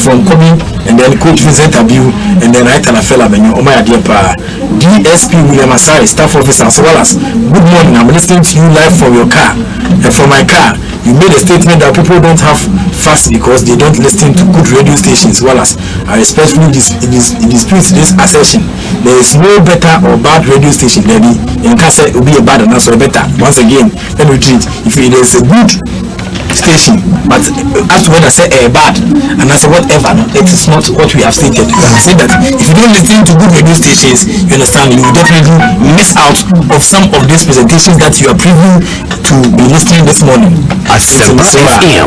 from coming and then coach Vincent Abiu and then right and I fell avenue. Oh my dear DSP William Asari, staff officer as well as good morning. I'm listening to you live from your car and from my car. You made a statement that people don't have fast because they don't listen to good radio stations. Wallace, I respectfully dispute this assertion. There is no better or bad radio station. Maybe in case it will be a bad and not so better. Once again, let me repeat. If it is a good station, but as to when I say bad and I say whatever, it is not what we have stated. I say that if you don't listen to good radio stations, you understand, you will definitely miss out of some of these presentations that you are privy to be listening this morning. ASEMPA FM.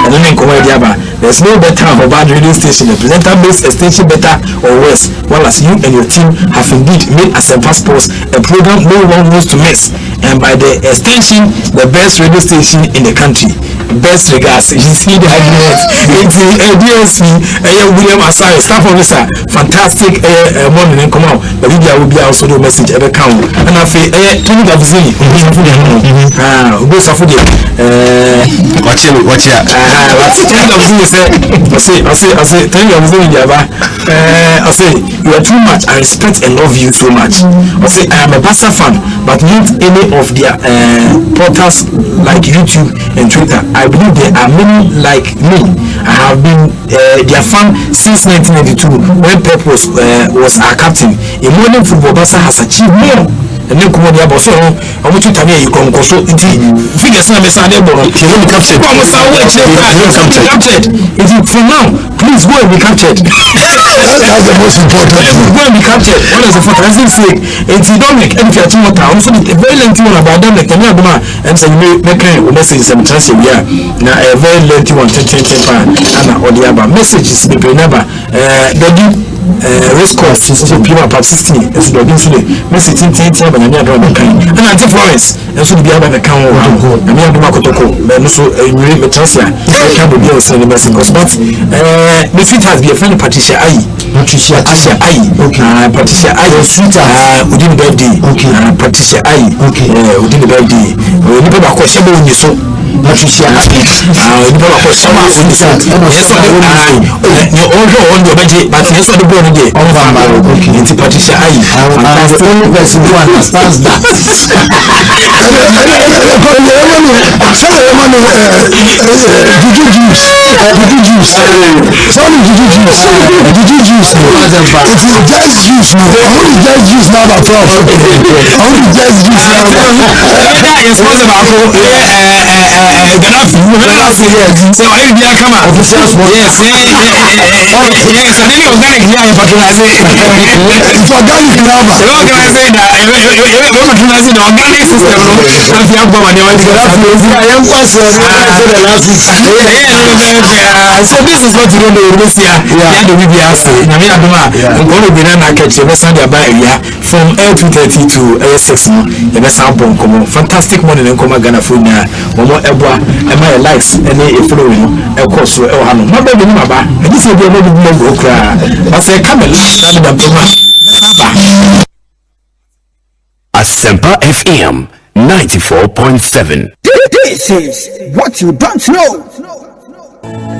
There's no better or bad radio station. The presenter makes a station better or worse. Wallace, you and your team have indeed made ASEMPA Sports a program no one wants to miss, and by the extension, the best radio station in the country. Best regards. You see the argument. It's DSC William Asari, staff officer. Fantastic morning and come on. But there will be also the message ever count. And I feel Tony Gavzini. Watch it. Tony Gavzini said, I say, Tony Gavzini Java. I say, you are too much. I respect and love you so much. I say, I am a Barca fan, but not any of their portals like YouTube and Twitter. I believe there are many like me. I have been their fan since 1992 when Pep was our captain. In modern football, Barca has achieved more and then come on the boss. I want to tell you, come so figures not miss any more. He will be captured. Captured. If you for now, please go and be captured. That's the most important. Go and be captured. What is the for transition sake? If you don't make any town, so a very lengthy one about them, like and say you make a message some transit. Yeah, now a very lengthy one, 10 and or the other messages, people never. Race course is people about 16 as the insulin message in but I'm not kind and I take Florence and so be able to count and me and Makotoko but also a new Metrosia can be able to send the message but the seat has been a friend of Patricia Patricia Patricia within the birthday Patricia within the birthday we need to question when you so Patricia on your budget but yes on the board again into Patricia understands that so I will come out. Yes, yes, I think organic here patronizing. It's organic now. Organizing that patronizing the organic system. If you have money, I am so this is what you don't know this year. Yeah, the BBS. I mean, I'm going to be an catch from 2:30 to 6. Fantastic morning and come Ghana food now. One more my likes and a following a course or my baby maba and this will be a little bit cry but say come and ASEMPA FM 94.7. This is what you don't know.